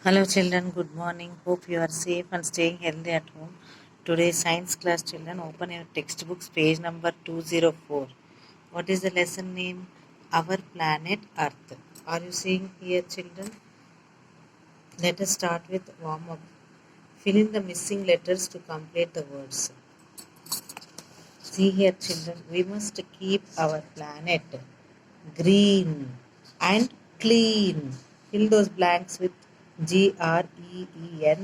Hello children, good morning. Hope you are safe and staying healthy at home. Today's science class children, open your textbooks page number 204. What is the lesson name? Our planet Earth. Are you seeing here children? Let us start with warm up. Fill in the missing letters to complete the words. See here children, we must keep our planet green and clean. Fill those blanks with GREEN,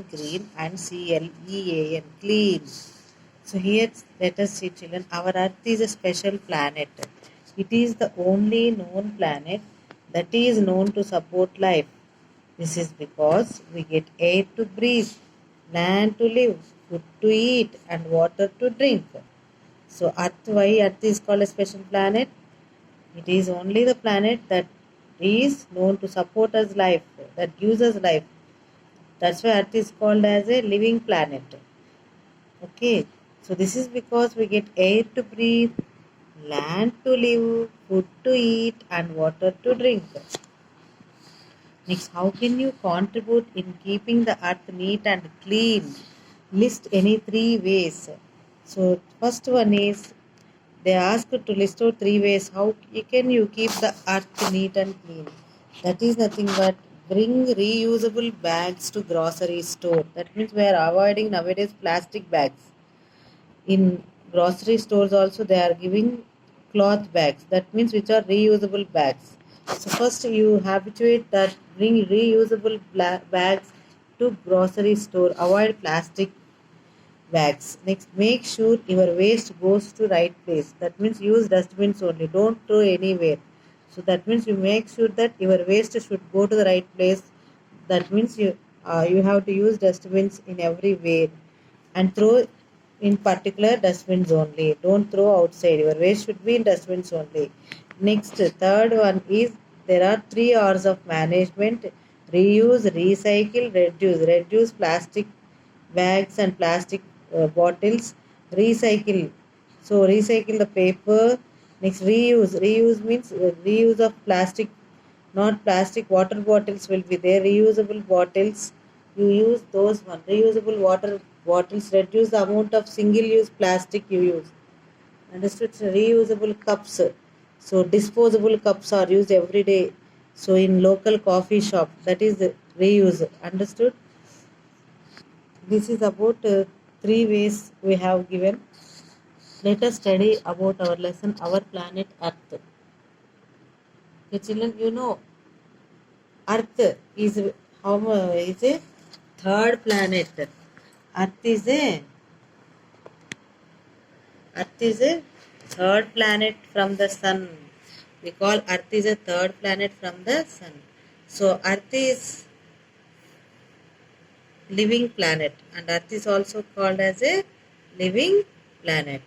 green, and CLEAN, clean. So here let us see children, our earth is a special planet. It is the only known planet that is known to support life. This is because we get air to breathe, land to live, food to eat, and water to drink. So earth, why earth is called a special planet? It is only the planet that is known to support us life, that gives us life. That's why Earth is called as a living planet. Okay, so this is because we get air to breathe, land to live, food to eat, and water to drink. Next, how can you contribute in keeping the earth neat and clean? List any three ways. So, first one is they ask to list out three ways how can you keep the earth neat and clean. That is nothing but bring reusable bags to grocery store. That means we are avoiding nowadays plastic bags. In grocery stores also they are giving cloth bags. That means which are reusable bags. So first you habituate that bring reusable bags to grocery store. Avoid plastic bags. Next, make sure your waste goes to right place. That means use dustbins only. Don't throw anywhere. So that means you make sure that your waste should go to the right place. That means you have to use dustbins in every way and throw in particular dustbins only. Don't throw outside. Your waste should be in dustbins only. Next, third one is there are 3 R's of management: reuse, recycle, reduce. Reduce plastic bags and plastic bottles. Recycle. So recycle the paper. Next, reuse. Reuse means reuse of plastic, not plastic. Water bottles will be there. Reusable bottles. You use those one. Reusable water bottles. Reduce the amount of single-use plastic you use. Understood? So reusable cups. So disposable cups are used every day. So in local coffee shop, that is the reuse. Understood? This is about 3 ways we have given. Let us study about our lesson, our planet Earth. Okay, children, you know Earth is is a third planet. Earth is a Earth is a third planet from the sun. We call Earth is a third planet from the sun. So Earth is living planet and Earth is also called as a living planet.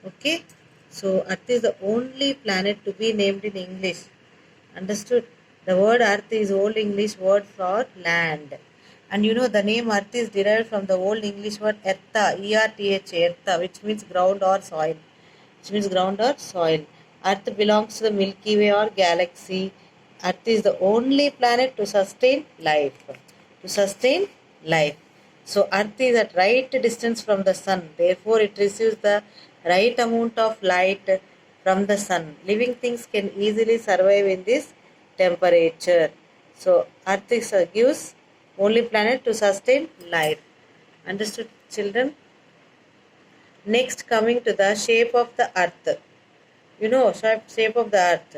Okay, so Earth is the only planet to be named in English. Understood? The word Earth is Old English word for land. And you know the name Earth is derived from the Old English word Ertha, E-R-T-H-A, Ertha, which means ground or soil. Which means ground or soil. Earth belongs to the Milky Way or galaxy. Earth is the only planet to sustain life. To sustain life. So Earth is at right distance from the sun. Therefore, it receives the right amount of light from the sun. Living things can easily survive in this temperature. So Earth gives only planet to sustain life. Understood, children? Next, coming to the shape of the Earth. You know, shape of the Earth.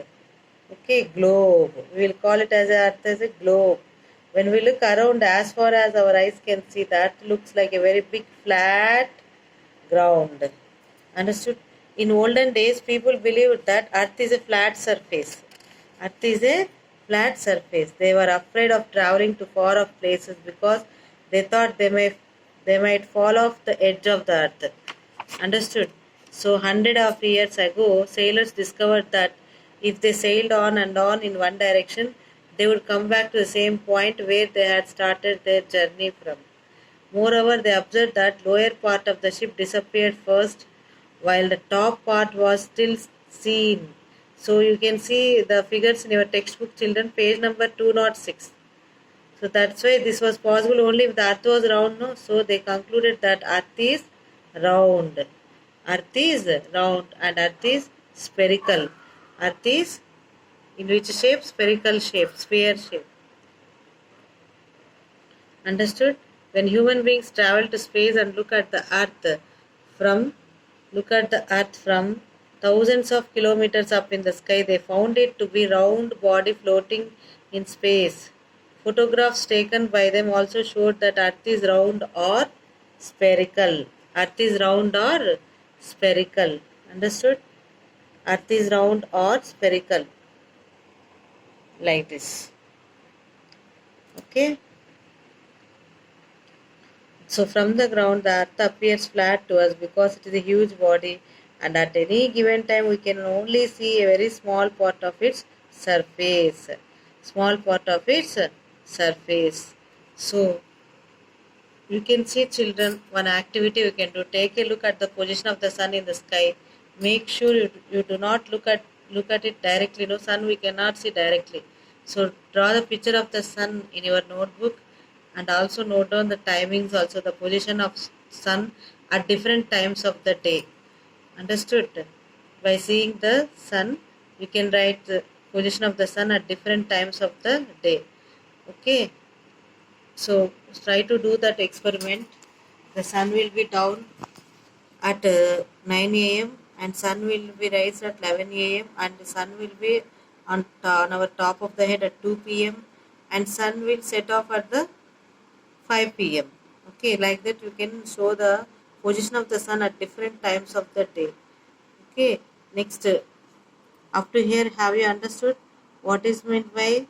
Okay, globe. We will call it as a Earth as a globe. When we look around, as far as our eyes can see, the Earth looks like a very big flat ground. Understood? In olden days, people believed that Earth is a flat surface. Earth is a flat surface. They were afraid of traveling to far off places because they thought they might fall off the edge of the earth. Understood? So, hundred of years ago, sailors discovered that if they sailed on and on in one direction, they would come back to the same point where they had started their journey from. Moreover, they observed that lower part of the ship disappeared first, while the top part was still seen. So you can see the figures in your textbook, children, page number 206. So So that's why this was possible only if the earth was round, no? So they concluded that earth is round. Earth is round and earth is spherical. Earth is in which shape? Spherical shape, sphere shape. Understood? When human beings travel to space and from look at the earth from thousands of kilometers up in the sky, they found it to be round body floating in space. Photographs taken by them also showed that earth is round or spherical. Earth is round or spherical. Understood? Earth is round or spherical. Like this. Okay? So from the ground, the earth appears flat to us because it is a huge body, and at any given time we can only see a very small part of its surface. Small part of its surface. So you can see, children, one activity we can do. Take a look at the position of the sun in the sky. Make sure you do not look at it directly. No, sun we cannot see directly. So draw the picture of the sun in your notebook and also note down the timings, also the position of sun at different times of the day. Understood? By seeing the sun, you can write the position of the sun at different times of the day. Okay. So try to do that experiment. The sun will be down at 9 a.m. and sun will be rise at 11 a.m. and the sun will be on our top of the head at 2 p.m. and sun will set off at the 5 p.m. Okay, like that you can show the position of the sun at different times of the day. Okay, next, up to here, have you understood what is meant by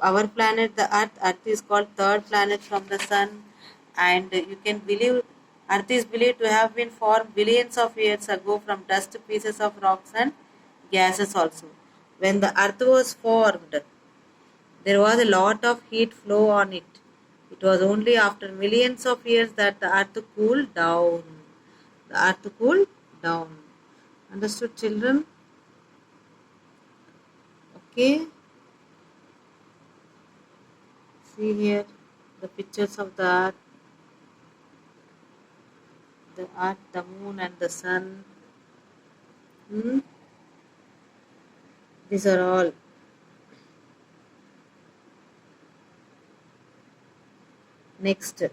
our planet, the Earth is called third planet from the sun, and you can believe Earth is believed to have been formed billions of years ago from dust, pieces of rocks and gases also. When the Earth was formed, there was a lot of heat flow on it. It was only after millions of years that the Earth cooled down. The Earth cooled down. Understood, children? Okay. See here the pictures of the earth, the moon, and the sun. These are all. Next,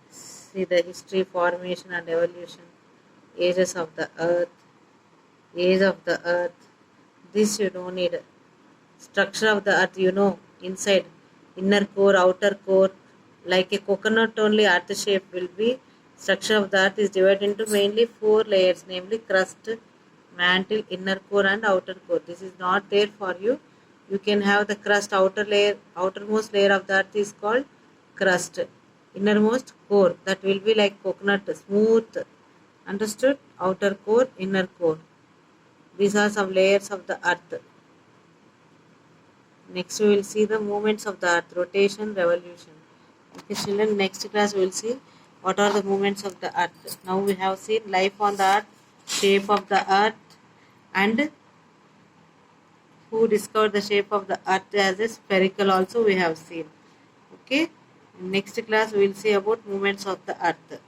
see the history, formation, and evolution. Ages of the earth. Age of the earth. This you don't need. Structure of the earth, inside. Inner core, outer core. Like a coconut only, earth shape will be. Structure of the earth is divided into mainly 4 layers, namely crust, mantle, inner core and outer core. This is not there for you. You can have the crust, outermost layer of the earth is called crust. Innermost core, that will be like coconut, smooth. Understood? Outer core, inner core. These are some layers of the earth. Next we will see the movements of the earth, rotation, revolution. Okay, children, next class we will see what are the movements of the earth. Now we have seen life on the earth, shape of the earth, and who discovered the shape of the earth as a spherical also we have seen. Okay, in next class we will see about movements of the earth.